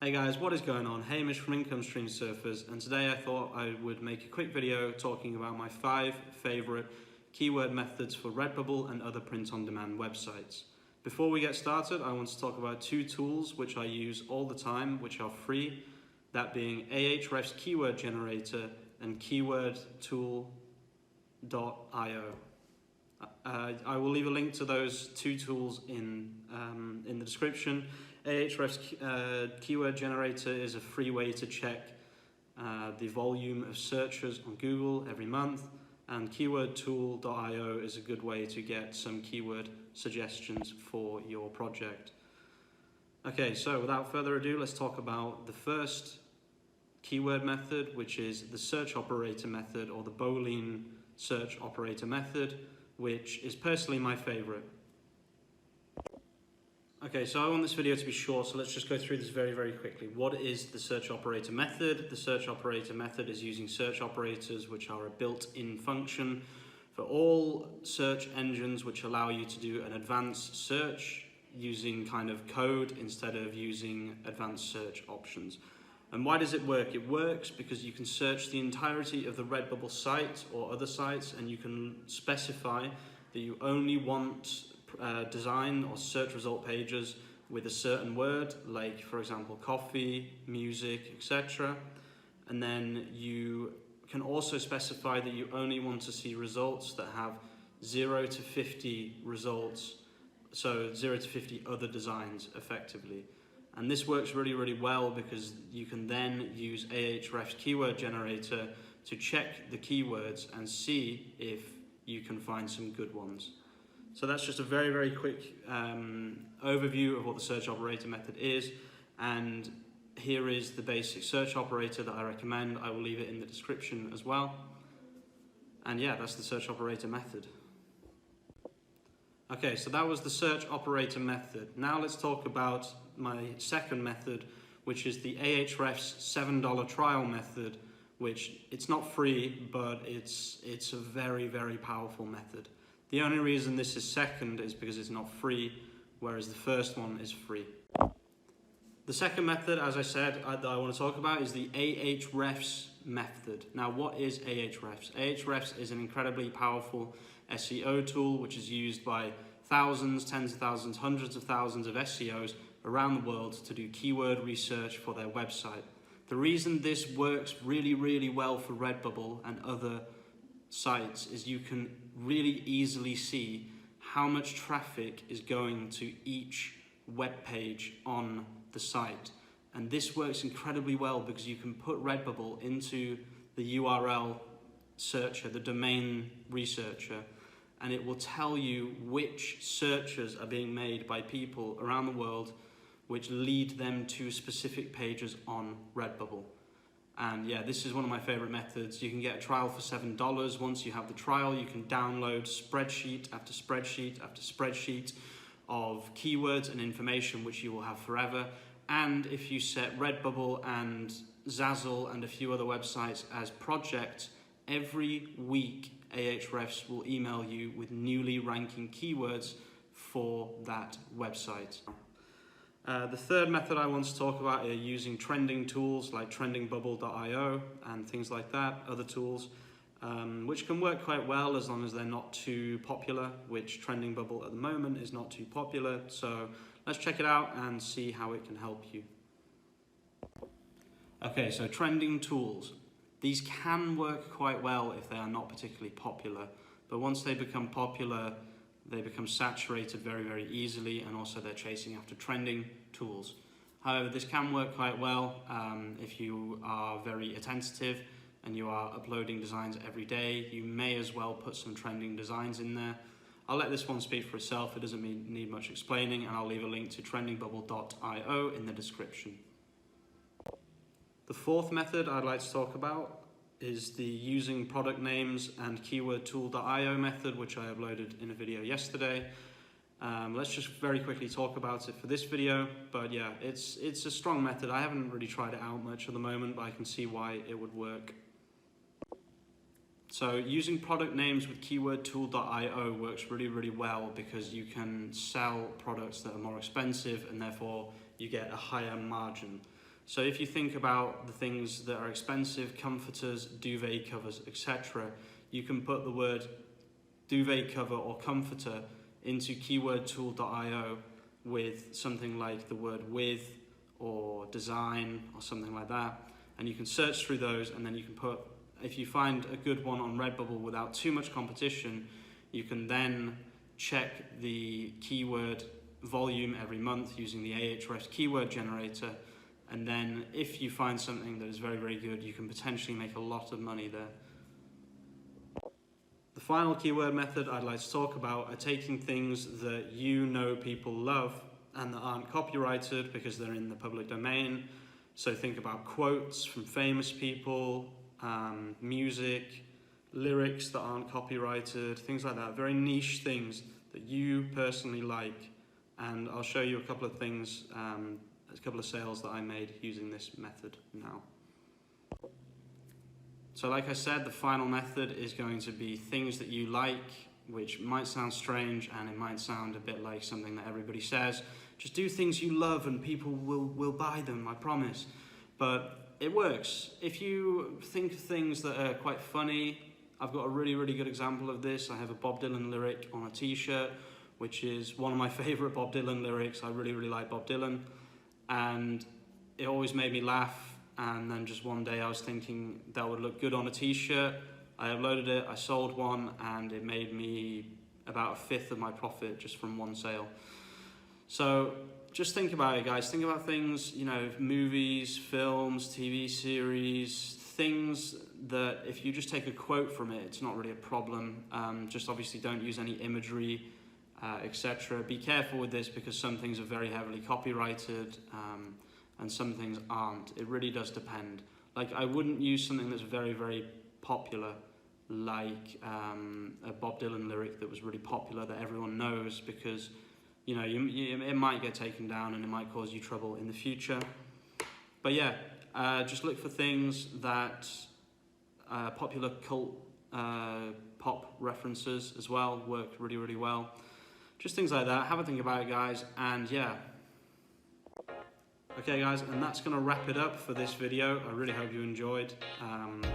Hey guys, what is going on? Hamish from Income Stream Surfers, and today I thought I would make a quick video talking about my 5 favourite keyword methods for Redbubble and other print-on-demand websites. Before we get started, I want to talk about 2 tools which I use all the time, which are free, that being Ahrefs Keyword Generator and keywordtool.io. I will leave a link to those 2 tools in the description. Ahrefs Keyword Generator is a free way to check the volume of searches on Google every month, and keywordtool.io is a good way to get some keyword suggestions for your project. Okay, so without further ado, let's talk about the first keyword method, which is the search operator method, or the bolean search operator method, which is personally my favorite. Okay, so I want this video to be short, so let's just go through this very quickly. What is the search operator method? The search operator method is using search operators, which are a built-in function for all search engines, which allow you to do an advanced search using kind of code instead of using advanced search options. And why does it work? It works because you can search the entirety of the Redbubble site or other sites, and you can specify that you only want design or search result pages with a certain word, like for example coffee, music, etc. And then you can also specify that you only want to see results that have 0 to 50 results, so 0 to 50 other designs effectively. And this works really well because you can then use Ahrefs Keyword Generator to check the keywords and see if you can find some good ones. So that's just a very quick overview of what the search operator method is, and here is the basic search operator that I recommend. I will leave it in the description as well. And yeah, that's the search operator method. Okay, so that was the search operator method. Now let's talk about my second method, which is the Ahrefs $7 trial method, which it's not free, but it's a very powerful method. The only reason this is second is because it's not free, whereas the first one is free. The second method, as I said, that I want to talk about is the Ahrefs method. Now, what is Ahrefs? Ahrefs is an incredibly powerful SEO tool which is used by thousands, tens of thousands, hundreds of thousands of SEOs around the world to do keyword research for their website. The reason this works really well for Redbubble and other sites is you can really easily see how much traffic is going to each web page on the site. And this works incredibly well because you can put Redbubble into the URL searcher, the domain researcher, and it will tell you which searches are being made by people around the world which lead them to specific pages on Redbubble. And yeah, this is one of my favorite methods. You can get a trial for $7. Once you have the trial, you can download spreadsheet after spreadsheet after spreadsheet of keywords and information which you will have forever. And if you set Redbubble and Zazzle and a few other websites as projects, every week Ahrefs will email you with newly ranking keywords for that website. The third method I want to talk about are using trending tools like trendingbubble.io and things like that, other tools, which can work quite well as long as they're not too popular, which Trending Bubble at the moment is not too popular. So let's check it out and see how it can help you. Okay, so trending tools. These can work quite well if they are not particularly popular, but once they become popular, they become saturated very easily, and also they're chasing after trending tools. However, this can work quite well if you are very attentive and you are uploading designs every day. You may as well put some trending designs in there. I'll let this one speak for itself. It doesn't need much explaining, and I'll leave a link to trendingbubble.io in the description. The fourth method I'd like to talk about is the using product names and keywordtool.io method, which I uploaded in a video yesterday. Let's just very quickly talk about it for this video, but yeah, it's a strong method. I haven't really tried it out much at the moment, but I can see why it would work. So using product names with keywordtool.io works really well because you can sell products that are more expensive and therefore you get a higher margin. So if you think about the things that are expensive, comforters, duvet covers, etc., you can put the word duvet cover or comforter into keywordtool.io with something like the word with or design or something like that, and you can search through those, and then you can put, if you find a good one on Redbubble without too much competition, you can then check the keyword volume every month using the Ahrefs keyword generator, and then if you find something that is very, very good, you can potentially make a lot of money there. The final keyword method I'd like to talk about are taking things that you know people love and that aren't copyrighted because they're in the public domain. So think about quotes from famous people, music, lyrics that aren't copyrighted, things like that, very niche things that you personally like. And I'll show you a couple of things, a couple of sales that I made using this method now. So like I said, the final method is going to be things that you like, which might sound strange and it might sound a bit like something that everybody says. Just do things you love and people will buy them, I promise. But it works. If you think of things that are quite funny, I've got a really, really good example of this. I have a Bob Dylan lyric on a t-shirt, which is one of my favorite Bob Dylan lyrics. I really, really like Bob Dylan. And it always made me laugh. And then just one day I was thinking that would look good on a t-shirt. I uploaded it, I sold one, and it made me about 1/5 of my profit just from one sale. So just think about it, guys. Think about things, you know, movies, films, TV series, things that if you just take a quote from it, it's not really a problem. Just obviously don't use any imagery, etc. Be careful with this because some things are very heavily copyrighted and some things aren't. It really does depend. Like, I wouldn't use something that's very, very popular, like a Bob Dylan lyric that was really popular that everyone knows, because you know it might get taken down and it might cause you trouble in the future. But yeah, just look for things that popular cult pop references as well work really, really well. Just things like that. Have a think about it, guys, and yeah. Okay guys, and that's going to wrap it up for this video. I really hope you enjoyed, and